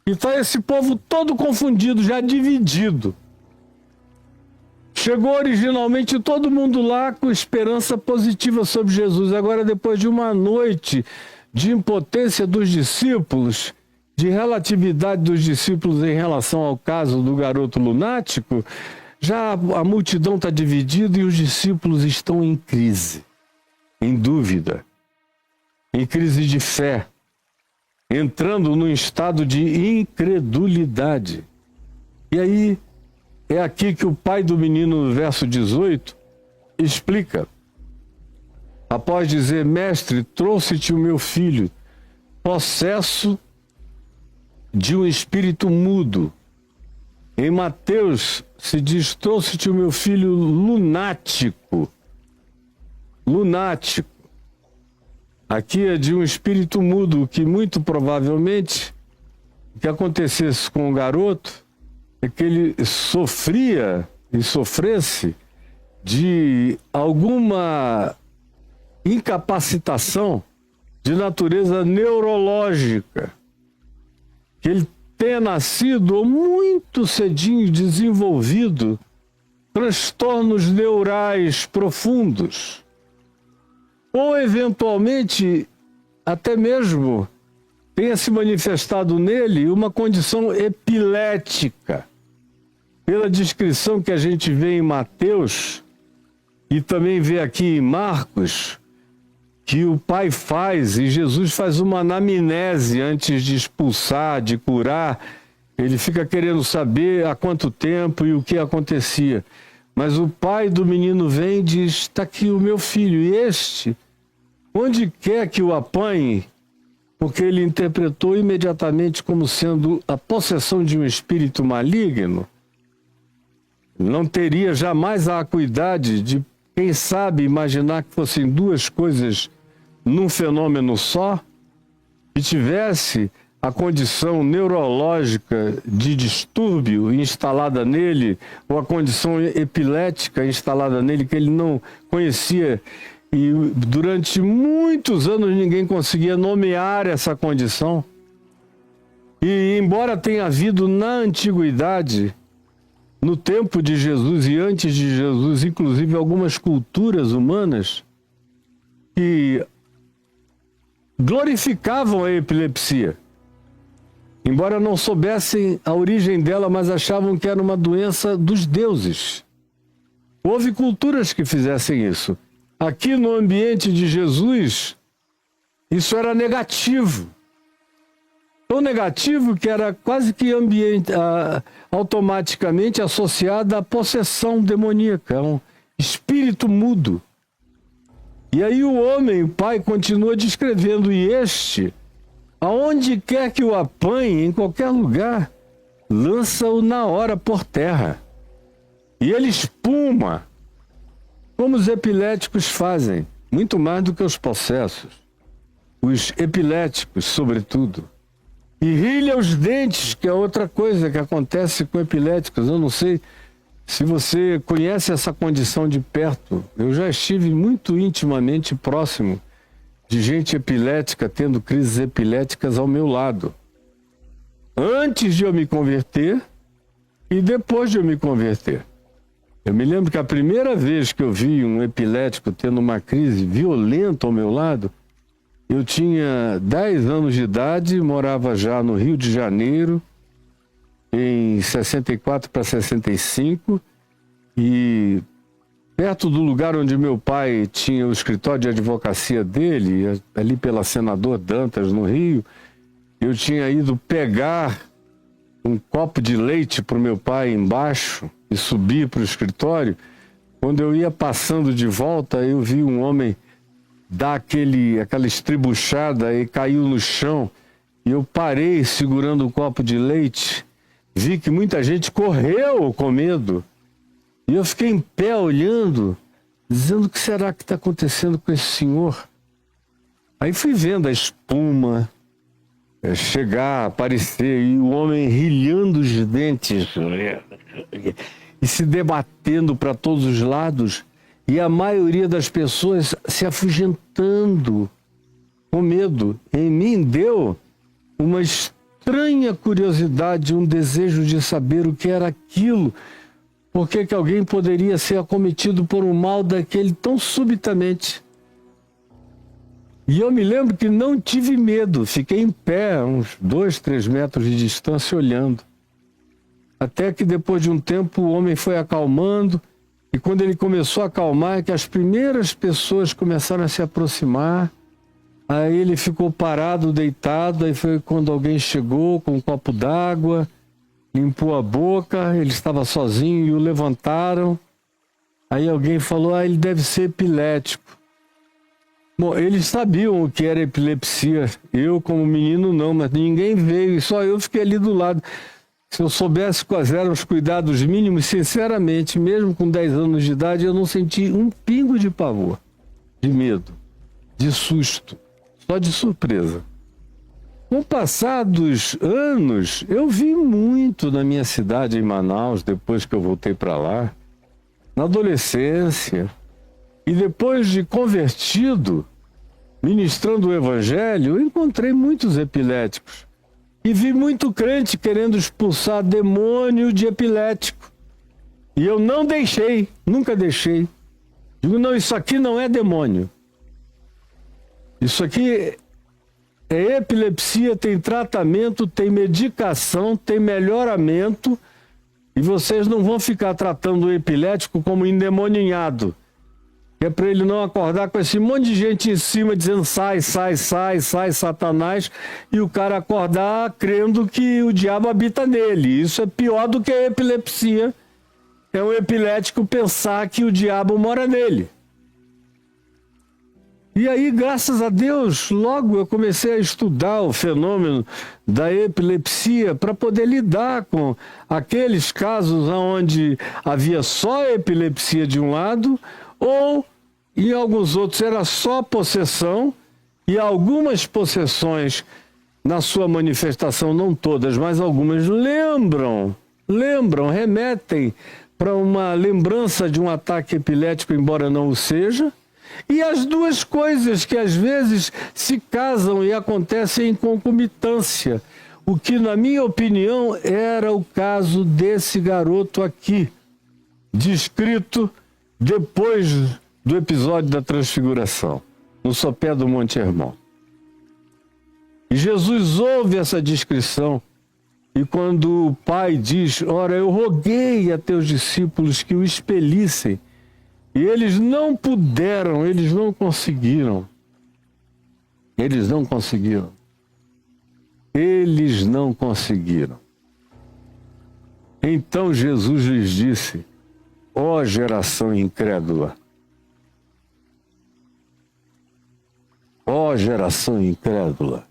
E está esse povo todo confundido, já dividido. Chegou originalmente todo mundo lá com esperança positiva sobre Jesus. Agora, depois de uma noite de impotência dos discípulos, de relatividade dos discípulos em relação ao caso do garoto lunático, já a multidão está dividida e os discípulos estão em crise, em dúvida, em crise de fé, entrando num estado de incredulidade. E aí, é aqui que o pai do menino, no verso 18, explica. Após dizer, mestre, trouxe-te o meu filho, possesso de um espírito mudo. Em Mateus se diz, trouxe-te o meu filho lunático. Lunático. Aqui é de um espírito mudo, que muito provavelmente, o que acontecesse com o garoto, é que ele sofria e sofresse de alguma incapacitação de natureza neurológica, que ele tenha nascido muito cedinho desenvolvido transtornos neurais profundos, ou eventualmente até mesmo tenha se manifestado nele uma condição epilética. Pela descrição que a gente vê em Mateus e também vê aqui em Marcos, que o pai faz, e Jesus faz uma anamnese antes de expulsar, de curar. Ele fica querendo saber há quanto tempo e o que acontecia. Mas o pai do menino vem e diz, está aqui o meu filho, e este, onde quer que o apanhe, porque ele interpretou imediatamente como sendo a possessão de um espírito maligno, não teria jamais a acuidade de, quem sabe, imaginar que fossem duas coisas num fenômeno só, que tivesse a condição neurológica de distúrbio instalada nele, ou a condição epilética instalada nele, que ele não conhecia. E durante muitos anos ninguém conseguia nomear essa condição. E embora tenha havido na antiguidade, no tempo de Jesus e antes de Jesus, inclusive algumas culturas humanas que glorificavam a epilepsia, embora não soubessem a origem dela, mas achavam que era uma doença dos deuses. Houve culturas que fizessem isso. Aqui no ambiente de Jesus, isso era negativo. Tão negativo que era quase que automaticamente associada à possessão demoníaca, um espírito mudo. E aí o homem, o pai, continua descrevendo, e este, aonde quer que o apanhe, em qualquer lugar, lança-o na hora por terra. E ele espuma, como os epiléticos fazem, muito mais do que os possessos. Os epiléticos, sobretudo. E rilha os dentes, que é outra coisa que acontece com epiléticos. Eu não sei se você conhece essa condição de perto. Eu já estive muito intimamente próximo de gente epilética, tendo crises epiléticas ao meu lado. Antes de eu me converter e depois de eu me converter. Eu me lembro que a primeira vez que eu vi um epilético tendo uma crise violenta ao meu lado, eu tinha 10 anos de idade, morava já no Rio de Janeiro, em 64 para 65, e perto do lugar onde meu pai tinha o escritório de advocacia dele, ali pela Senador Dantas, no Rio, eu tinha ido pegar um copo de leite para o meu pai embaixo e subir para o escritório. Quando eu ia passando de volta, eu vi um homem dar aquela estribuchada e caiu no chão. E eu parei segurando o copo de leite. Vi que muita gente correu com medo. E eu fiquei em pé olhando, dizendo, o que será que está acontecendo com esse senhor? Aí fui vendo a espuma chegar, aparecer, e o homem rilhando os dentes e se debatendo para todos os lados. E a maioria das pessoas se afugentando com medo. Em mim deu uma estranha curiosidade, um desejo de saber o que era aquilo. Por que alguém poderia ser acometido por um mal daquele tão subitamente? E eu me lembro que não tive medo, fiquei em pé, a uns 2, 3 metros de distância, olhando. Até que depois de um tempo o homem foi acalmando, e quando ele começou a acalmar, é que as primeiras pessoas começaram a se aproximar. Aí ele ficou parado, deitado, aí foi quando alguém chegou com um copo d'água, limpou a boca, ele estava sozinho e o levantaram. Aí alguém falou, ele deve ser epilético. Bom, eles sabiam o que era epilepsia. Eu, como menino, não, mas ninguém veio e só eu fiquei ali do lado. Se eu soubesse quais eram os cuidados mínimos, sinceramente, mesmo com 10 anos de idade, eu não senti um pingo de pavor, de medo, de susto, só de surpresa. Com o passar dos anos, eu vi muito na minha cidade, em Manaus, depois que eu voltei para lá, na adolescência, e depois de convertido, ministrando o evangelho, eu encontrei muitos epiléticos. E vi muito crente querendo expulsar demônio de epilético. E eu não deixei, nunca deixei. Digo, não, isso aqui não é demônio. Isso aqui é epilepsia, tem tratamento, tem medicação, tem melhoramento. E vocês não vão ficar tratando o epilético como endemoninhado. Que é para ele não acordar com esse monte de gente em cima dizendo sai, sai, sai, sai, Satanás, e o cara acordar crendo que o diabo habita nele. Isso é pior do que a epilepsia. É um epilético pensar que o diabo mora nele. E aí, graças a Deus, logo eu comecei a estudar o fenômeno da epilepsia para poder lidar com aqueles casos onde havia só epilepsia de um lado, ou em alguns outros era só possessão, e algumas possessões, na sua manifestação, não todas, mas algumas remetem para uma lembrança de um ataque epilético, embora não o seja, e as duas coisas que às vezes se casam e acontecem em concomitância, o que, na minha opinião, era o caso desse garoto aqui, descrito depois do episódio da transfiguração, no sopé do Monte Hermon. E Jesus ouve essa descrição, e quando o Pai diz, ora, eu roguei a teus discípulos que o expelissem, e eles não puderam, eles não conseguiram. Eles não conseguiram. Eles não conseguiram. Então Jesus lhes disse, ó geração incrédula, ó geração incrédula.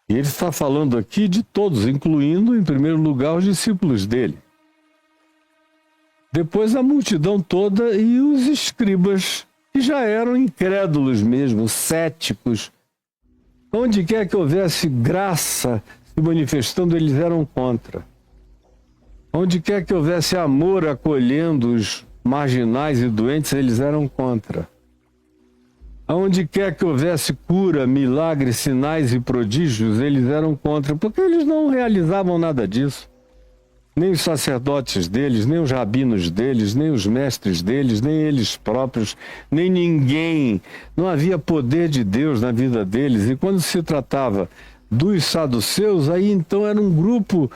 E ele está falando aqui de todos, incluindo, em primeiro lugar, os discípulos dele. Depois a multidão toda e os escribas, que já eram incrédulos mesmo, céticos. Onde quer que houvesse graça se manifestando, eles eram contra. Onde quer que houvesse amor acolhendo os marginais e doentes, eles eram contra. Aonde quer que houvesse cura, milagres, sinais e prodígios, eles eram contra, porque eles não realizavam nada disso. Nem os sacerdotes deles, nem os rabinos deles, nem os mestres deles, nem eles próprios, nem ninguém. Não havia poder de Deus na vida deles. E quando se tratava dos saduceus, aí então era um grupo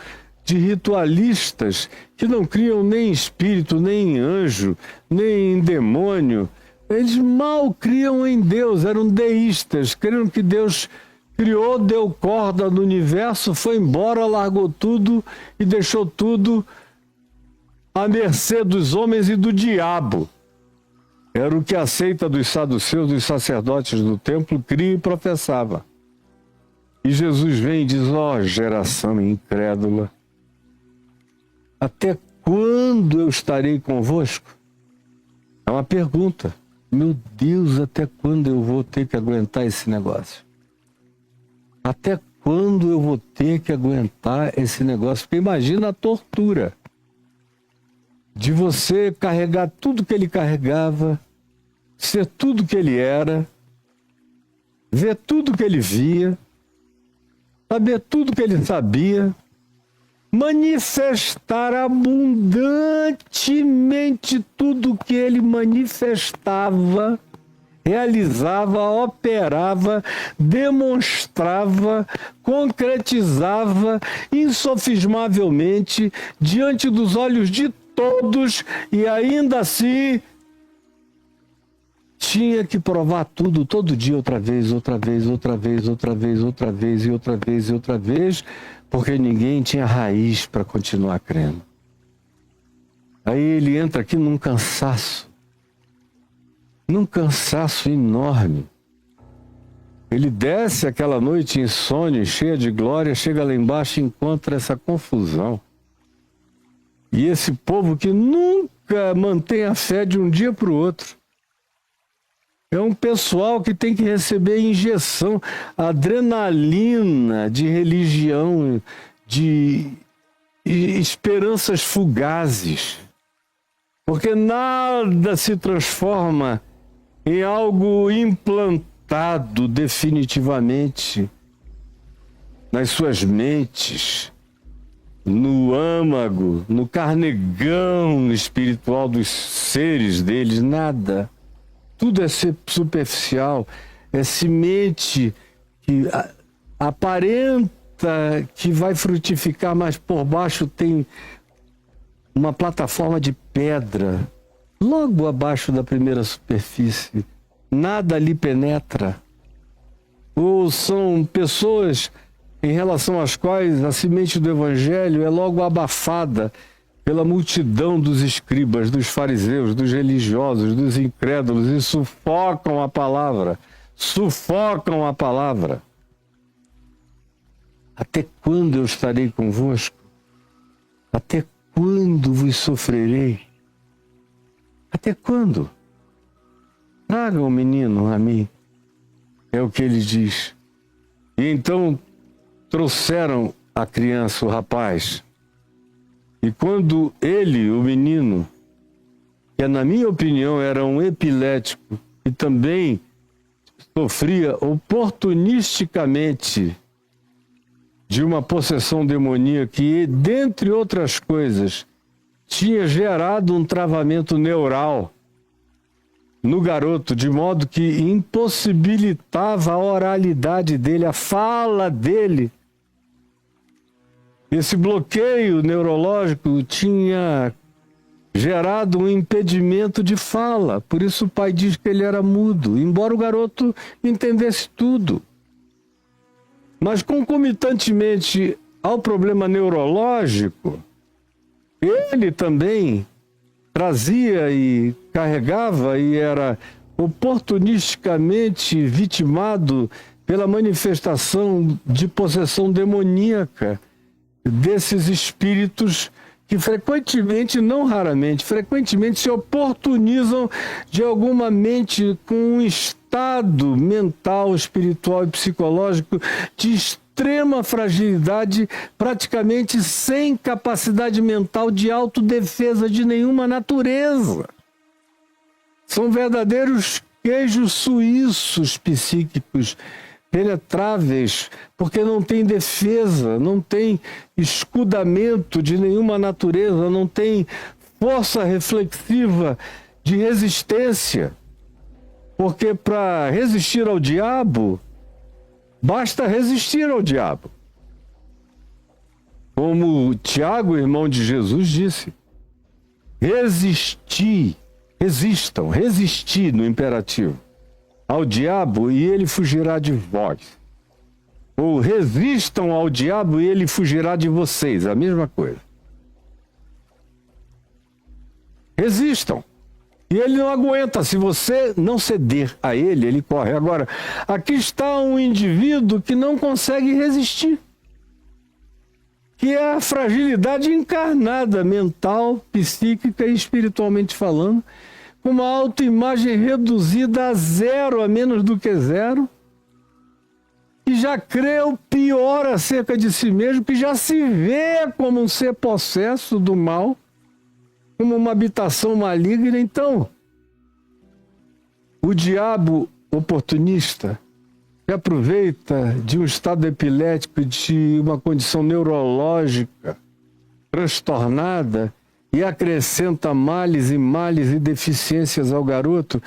de ritualistas que não criam nem em espírito, nem em anjo, nem em demônio. Eles mal criam em Deus, eram deístas, criam que Deus criou, deu corda no universo, foi embora, largou tudo e deixou tudo à mercê dos homens e do diabo. Era o que a seita dos saduceus, dos sacerdotes do templo, cria e professava. E Jesus vem e diz, ó geração incrédula, até quando eu estarei convosco? É uma pergunta. Meu Deus, até quando eu vou ter que aguentar esse negócio? Até quando eu vou ter que aguentar esse negócio? Porque imagina a tortura de você carregar tudo que ele carregava, ser tudo que ele era, ver tudo que ele via, saber tudo que ele sabia, manifestar abundantemente tudo que ele manifestava, realizava, operava, demonstrava, concretizava insofismavelmente diante dos olhos de todos, e ainda assim tinha que provar tudo todo dia, outra vez, outra vez, outra vez, outra vez, outra vez e outra vez e outra vez, porque ninguém tinha raiz para continuar crendo. Aí ele entra aqui num cansaço enorme. Ele desce aquela noite insônia, cheia de glória, chega lá embaixo e encontra essa confusão. E esse povo que nunca mantém a fé de um dia para o outro. É um pessoal que tem que receber injeção, adrenalina de religião, de esperanças fugazes. Porque nada se transforma em algo implantado definitivamente nas suas mentes, no âmago, no carnegão espiritual dos seres deles, nada. Tudo é superficial, é semente que aparenta que vai frutificar, mas por baixo tem uma plataforma de pedra, logo abaixo da primeira superfície. Nada ali penetra. Ou são pessoas em relação às quais a semente do Evangelho é logo abafada pela multidão dos escribas, dos fariseus, dos religiosos, dos incrédulos, e sufocam a palavra. Sufocam a palavra. Até quando eu estarei convosco? Até quando vos sofrerei? Até quando? Tragam o menino a mim. É o que ele diz. E então trouxeram a criança, o rapaz. E quando ele, o menino, que na minha opinião era um epilético e também sofria oportunisticamente de uma possessão demoníaca que, dentre outras coisas, tinha gerado um travamento neural no garoto, de modo que impossibilitava a oralidade dele, a fala dele. Esse bloqueio neurológico tinha gerado um impedimento de fala. Por isso o pai diz que ele era mudo, embora o garoto entendesse tudo. Mas concomitantemente ao problema neurológico, ele também trazia e carregava e era oportunisticamente vitimado pela manifestação de possessão demoníaca desses espíritos que frequentemente, não raramente, frequentemente se oportunizam de alguma mente com um estado mental, espiritual e psicológico de extrema fragilidade, praticamente sem capacidade mental de autodefesa de nenhuma natureza. São verdadeiros queijos suíços psíquicos, penetráveis, porque não tem defesa, não tem escudamento de nenhuma natureza, não tem força reflexiva de resistência. Porque para resistir ao diabo, basta resistir ao diabo. Como Tiago, irmão de Jesus, disse, resisti no imperativo ao diabo e ele fugirá de vós. Ou resistam ao diabo e ele fugirá de vocês, a mesma coisa. Resistam. E ele não aguenta, se você não ceder a ele, ele corre. Agora, aqui está um indivíduo que não consegue resistir. Que é a fragilidade encarnada, mental, psíquica e espiritualmente falando, com uma autoimagem reduzida a zero, a menos do que zero, que já crê o pior acerca de si mesmo, que já se vê como um ser possesso do mal, como uma habitação maligna. Então, o diabo oportunista que aproveita de um estado epilético, de uma condição neurológica transtornada e acrescenta males e deficiências ao garoto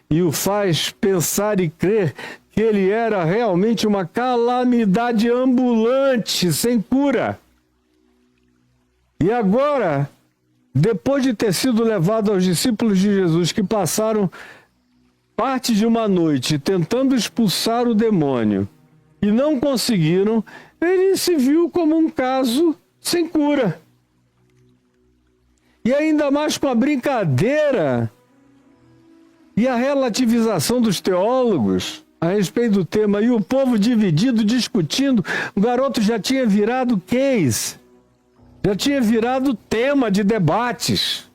e o faz pensar e crer que ele era realmente uma calamidade ambulante, sem cura. E agora, depois de ter sido levado aos discípulos de Jesus, que passaram parte de uma noite tentando expulsar o demônio e não conseguiram, ele se viu como um caso sem cura. E ainda mais com a brincadeira e a relativização dos teólogos a respeito do tema, e o povo dividido, discutindo. O garoto já tinha virado case, já tinha virado tema de debates,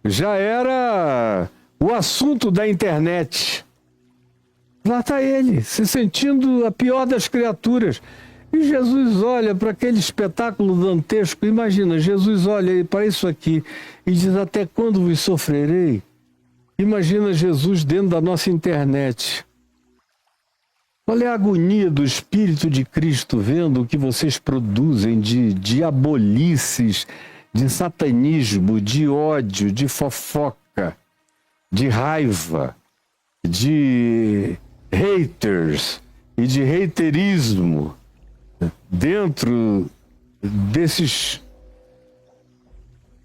já era o assunto da internet. Lá está ele, se sentindo a pior das criaturas. E Jesus olha para aquele espetáculo dantesco. Imagina, Jesus olha para isso aqui e diz: até quando vos sofrerei? Imagina Jesus dentro da nossa internet. Qual é a agonia do Espírito de Cristo vendo o que vocês produzem de diabolices, de satanismo, de ódio, de fofoca, de raiva, de haters e de haterismo dentro desses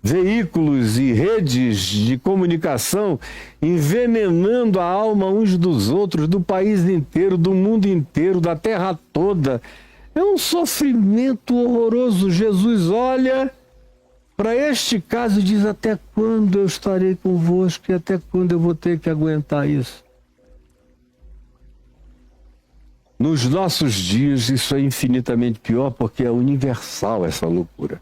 veículos e redes de comunicação, envenenando a alma uns dos outros, do país inteiro, do mundo inteiro, da terra toda. É um sofrimento horroroso. Jesus olha para este caso e diz: até quando eu estarei convosco e até quando eu vou ter que aguentar isso? Nos nossos dias isso é infinitamente pior, porque é universal essa loucura.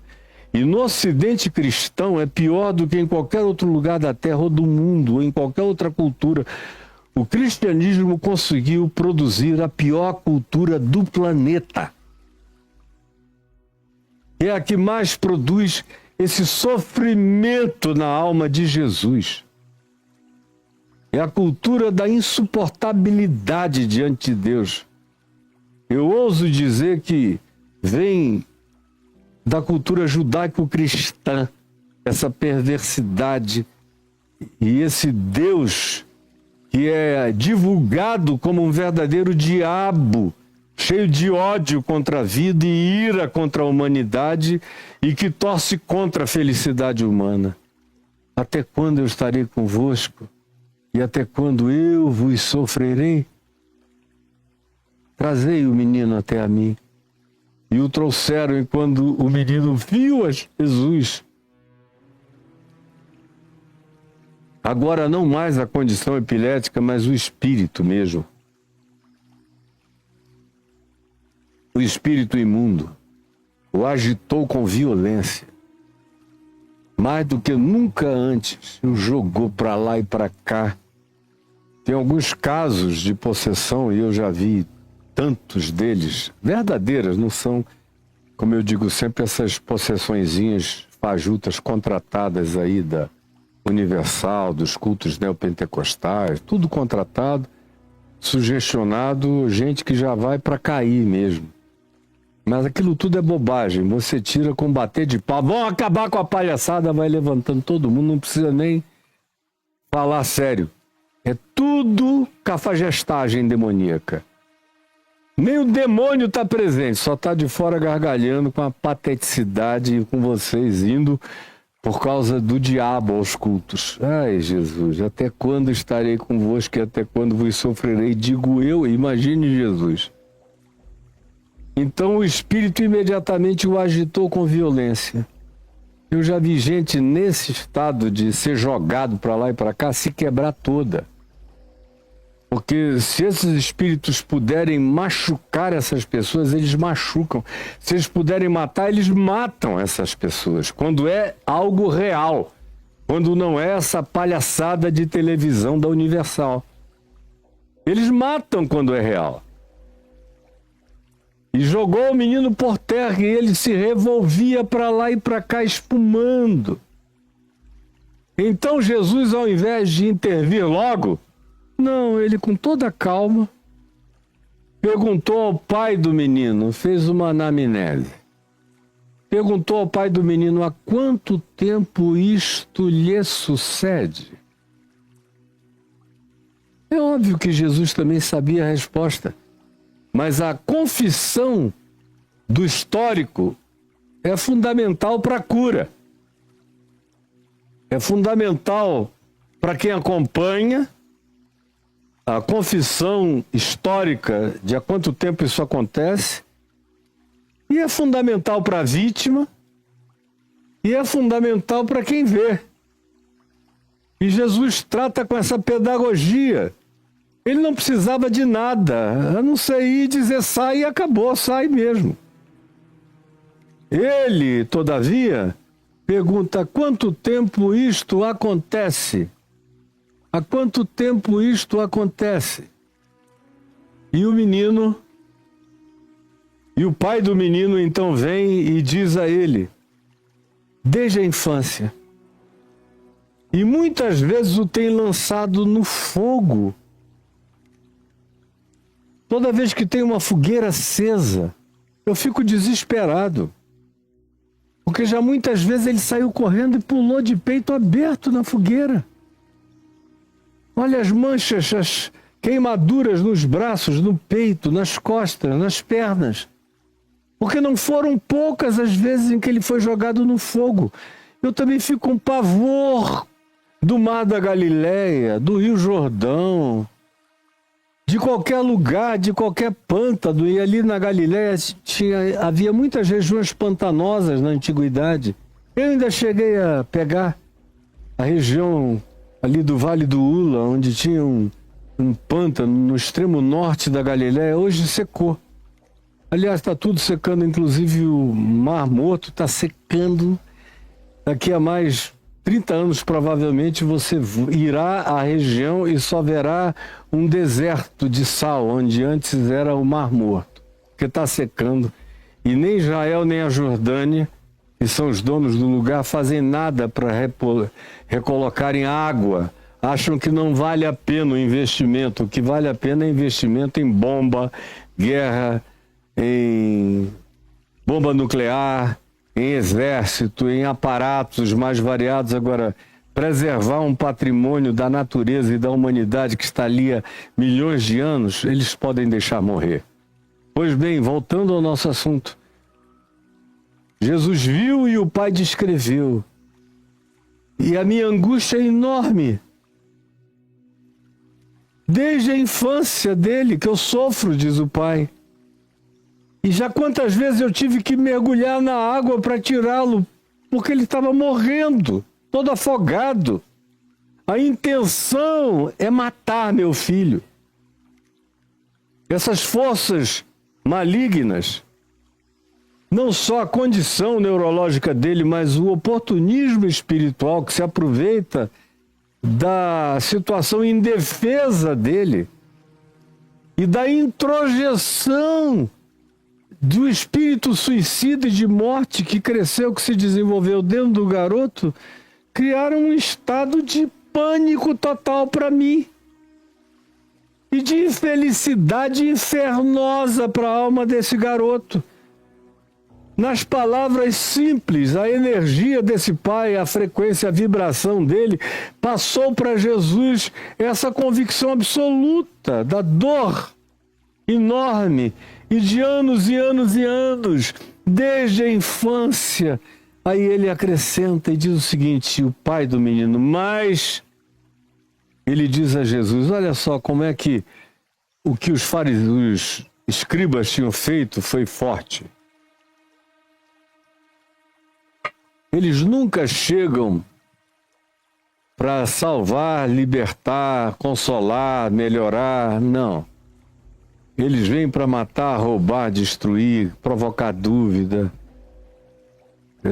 E no Ocidente cristão é pior do que em qualquer outro lugar da Terra ou do mundo, ou em qualquer outra cultura. O cristianismo conseguiu produzir a pior cultura do planeta. É a que mais produz esse sofrimento na alma de Jesus. É a cultura da insuportabilidade diante de Deus. Eu ouso dizer que vem da cultura judaico-cristã essa perversidade e esse Deus que é divulgado como um verdadeiro diabo, cheio de ódio contra a vida e ira contra a humanidade e que torce contra a felicidade humana. Até quando eu estarei convosco e até quando eu vos sofrerei? Trazei o menino até a mim. E o trouxeram, e quando o menino viu a Jesus, agora não mais a condição epilética, mas o espírito mesmo, o espírito imundo, o agitou com violência, mais do que nunca antes, o jogou para lá e para cá. Tem alguns casos de possessão, e eu já vi tantos deles, verdadeiras, não são, como eu digo sempre, essas possessõezinhas fajutas contratadas aí da Universal, dos cultos neopentecostais, tudo contratado, sugestionado, gente que já vai para cair mesmo. Mas aquilo tudo é bobagem, você tira com bater de pau, vão acabar com a palhaçada, vai levantando todo mundo, não precisa nem falar sério. É tudo cafajestagem demoníaca. Nem o demônio está presente, só está de fora gargalhando com a pateticidade e com vocês indo por causa do diabo aos cultos. Ai, Jesus, até quando estarei convosco e até quando vos sofrerei? Digo eu, imagine Jesus. Então o Espírito imediatamente o agitou com violência. Eu já vi gente nesse estado de ser jogado para lá e para cá se quebrar toda. Porque se esses espíritos puderem machucar essas pessoas, eles machucam. Se eles puderem matar, eles matam essas pessoas. Quando é algo real. Quando não é essa palhaçada de televisão da Universal. Eles matam quando é real. E jogou o menino por terra e ele se revolvia para lá e para cá espumando. Então Jesus, ao invés de intervir logo, não, ele com toda a calma, perguntou ao pai do menino, fez uma anamnese. Perguntou ao pai do menino: há quanto tempo isto lhe sucede? É óbvio que Jesus também sabia a resposta, mas a confissão do histórico é fundamental para a cura. É fundamental para quem acompanha a confissão histórica de há quanto tempo isso acontece, e é fundamental para a vítima, e é fundamental para quem vê. E Jesus trata com essa pedagogia. Ele não precisava de nada, a não ser ir e dizer sai, e acabou, sai mesmo. Ele, todavia, pergunta: há quanto tempo isto acontece? Há quanto tempo isto acontece? E o menino, e o pai do menino então vem e diz a ele: desde a infância. E muitas vezes o tem lançado no fogo. Toda vez que tem uma fogueira acesa, eu fico desesperado. Porque já muitas vezes ele saiu correndo e pulou de peito aberto na fogueira. Olha as manchas, as queimaduras nos braços, no peito, nas costas, nas pernas. Porque não foram poucas as vezes em que ele foi jogado no fogo. Eu também fico com pavor do Mar da Galileia, do Rio Jordão, de qualquer lugar, de qualquer pântano. E ali na Galileia havia muitas regiões pantanosas na antiguidade. Eu ainda cheguei a pegar a região ali do Vale do Ula, onde tinha um pântano no extremo norte da Galileia. Hoje secou. Aliás, está tudo secando, inclusive o Mar Morto está secando. Daqui a mais 30 anos, provavelmente, você irá à região e só verá um deserto de sal, onde antes era o Mar Morto, porque está secando. E nem Israel nem a Jordânia, que são os donos do lugar, fazem nada para recolocarem água. Acham que não vale a pena o investimento. O que vale a pena é investimento em bomba, guerra, em bomba nuclear, em exército, em aparatos mais variados. Agora, preservar um patrimônio da natureza e da humanidade que está ali há milhões de anos, eles podem deixar morrer. Pois bem, voltando ao nosso assunto. Jesus viu e o Pai descreveu. E a minha angústia é enorme. Desde a infância dele que eu sofro, diz o Pai. E já quantas vezes eu tive que mergulhar na água para tirá-lo, porque ele estava morrendo, todo afogado. A intenção é matar meu filho. Essas forças malignas, não só a condição neurológica dele, mas o oportunismo espiritual que se aproveita da situação indefesa dele e da introjeção do espírito suicida e de morte que cresceu, que se desenvolveu dentro do garoto, criaram um estado de pânico total para mim e de infelicidade infernosa para a alma desse garoto. Nas palavras simples, a energia desse pai, a frequência, a vibração dele, passou para Jesus essa convicção absoluta da dor enorme e de anos e anos e anos, desde a infância. Aí ele acrescenta e diz o seguinte, o pai do menino: mas ele diz a Jesus, olha só como é que o que os fariseus, os escribas tinham feito foi forte. Eles nunca chegam para salvar, libertar, consolar, melhorar, não. Eles vêm para matar, roubar, destruir, provocar dúvida,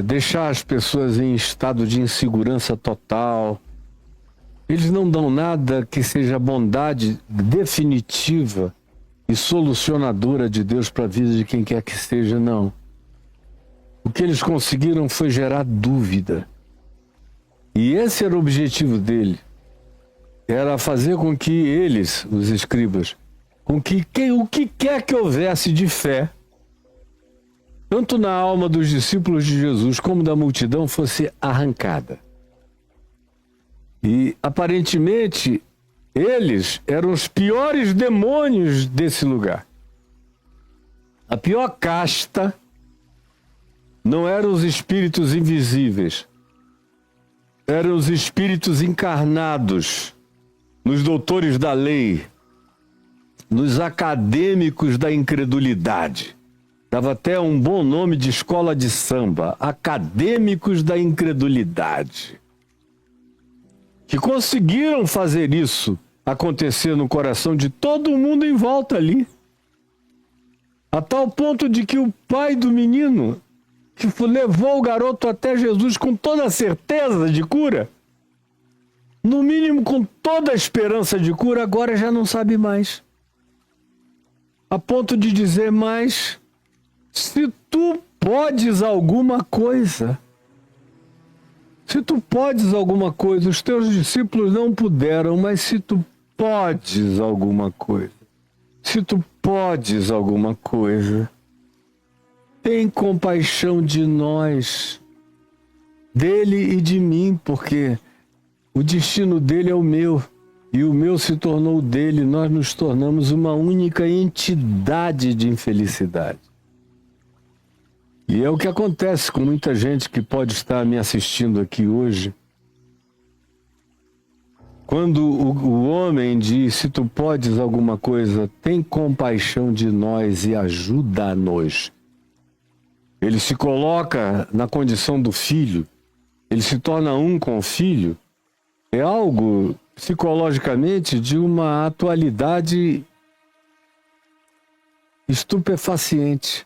deixar as pessoas em estado de insegurança total. Eles não dão nada que seja bondade definitiva e solucionadora de Deus para a vida de quem quer que seja, não. O que eles conseguiram foi gerar dúvida. E esse era o objetivo dele. Era fazer com que eles, os escribas, com que o que quer que houvesse de fé, tanto na alma dos discípulos de Jesus como da multidão, fosse arrancada. E, aparentemente, eles eram os piores demônios desse lugar. A pior casta não eram os espíritos invisíveis, eram os espíritos encarnados nos doutores da lei, nos acadêmicos da incredulidade. Dava até um bom nome de escola de samba, acadêmicos da incredulidade, que conseguiram fazer isso acontecer no coração de todo mundo em volta ali, a tal ponto de que o pai do menino, que levou o garoto até Jesus com toda a certeza de cura, no mínimo com toda a esperança de cura, agora já não sabe mais. A ponto de dizer: mas se tu podes alguma coisa, se tu podes alguma coisa, os teus discípulos não puderam, mas se tu podes alguma coisa, se tu podes alguma coisa, tem compaixão de nós, dele e de mim, porque o destino dele é o meu, e o meu se tornou o dele. Nós nos tornamos uma única entidade de infelicidade. E é o que acontece com muita gente que pode estar me assistindo aqui hoje. Quando o homem diz: se tu podes alguma coisa, tem compaixão de nós e ajuda-nos. Ele se coloca na condição do filho, ele se torna um com o filho. É algo psicologicamente de uma atualidade estupefaciente.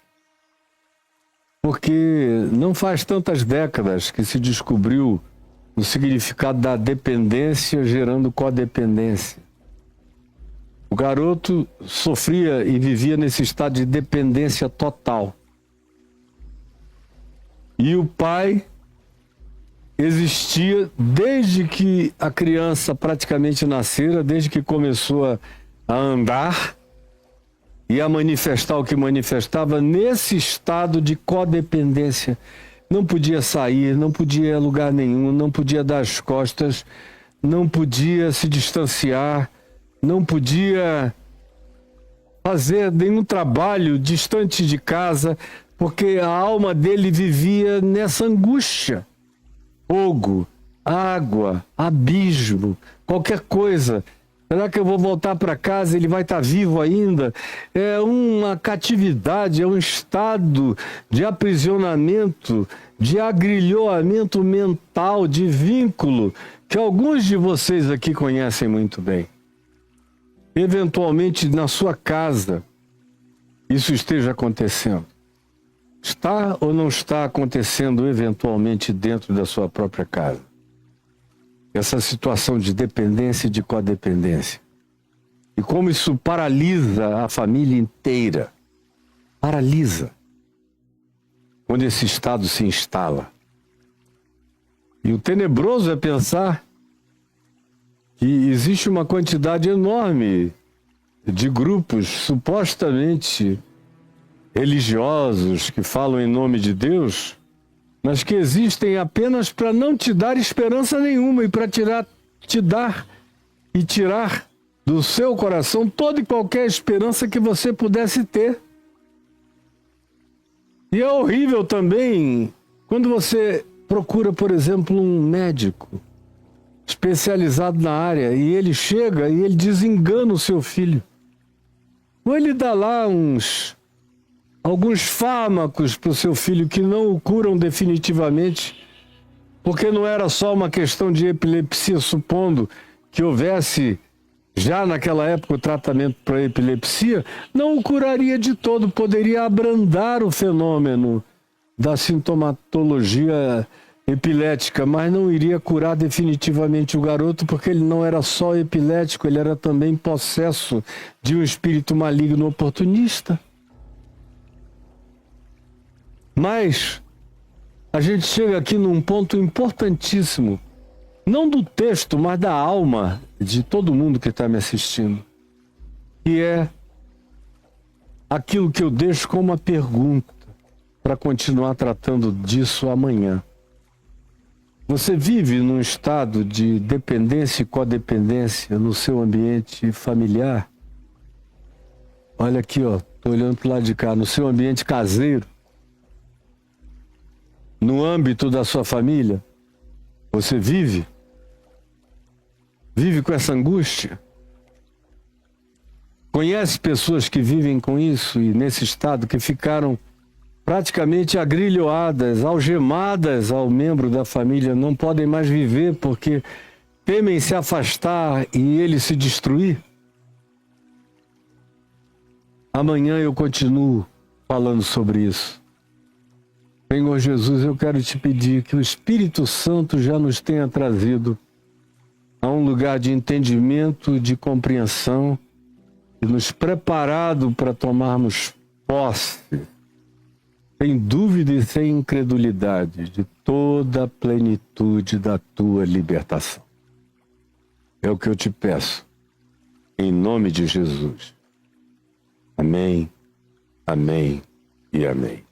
Porque não faz tantas décadas que se descobriu o significado da dependência gerando codependência. O garoto sofria e vivia nesse estado de dependência total. E o pai existia desde que a criança praticamente nascera, desde que começou a andar e a manifestar o que manifestava, nesse estado de codependência. Não podia sair, não podia ir a lugar nenhum, não podia dar as costas, não podia se distanciar, não podia fazer nenhum trabalho distante de casa, porque a alma dele vivia nessa angústia. Fogo, água, abismo, qualquer coisa. Será que eu vou voltar para casa? Ele vai estar vivo ainda? É uma catividade, é um estado de aprisionamento, de agrilhoamento mental, de vínculo, que alguns de vocês aqui conhecem muito bem. Eventualmente, na sua casa, isso esteja acontecendo. Está ou não está acontecendo eventualmente dentro da sua própria casa? Essa situação de dependência e de codependência. E como isso paralisa a família inteira. Paralisa. Quando esse estado se instala. E o tenebroso é pensar que existe uma quantidade enorme de grupos supostamente religiosos que falam em nome de Deus, mas que existem apenas para não te dar esperança nenhuma e para tirar do seu coração toda e qualquer esperança que você pudesse ter. E é horrível também quando você procura, por exemplo, um médico especializado na área e ele chega e ele desengana o seu filho. Ou ele dá lá alguns fármacos para o seu filho que não o curam definitivamente, porque não era só uma questão de epilepsia, supondo que houvesse já naquela época o tratamento para epilepsia, não o curaria de todo, poderia abrandar o fenômeno da sintomatologia epilética, mas não iria curar definitivamente o garoto, porque ele não era só epilético, ele era também possesso de um espírito maligno oportunista. Mas a gente chega aqui num ponto importantíssimo, não do texto, mas da alma de todo mundo que está me assistindo, que é aquilo que eu deixo como uma pergunta para continuar tratando disso amanhã. Você vive num estado de dependência e codependência no seu ambiente familiar? Olha aqui, ó, tô olhando pro lado de cá, no seu ambiente caseiro, no âmbito da sua família, você vive? Vive com essa angústia? Conhece pessoas que vivem com isso e nesse estado, que ficaram praticamente agrilhoadas, algemadas ao membro da família, não podem mais viver porque temem se afastar e ele se destruir? Amanhã eu continuo falando sobre isso. Senhor Jesus, eu quero te pedir que o Espírito Santo já nos tenha trazido a um lugar de entendimento, de compreensão, e nos preparado para tomarmos posse, sem dúvida e sem incredulidade, de toda a plenitude da tua libertação. É o que eu te peço, em nome de Jesus. Amém, amém e amém.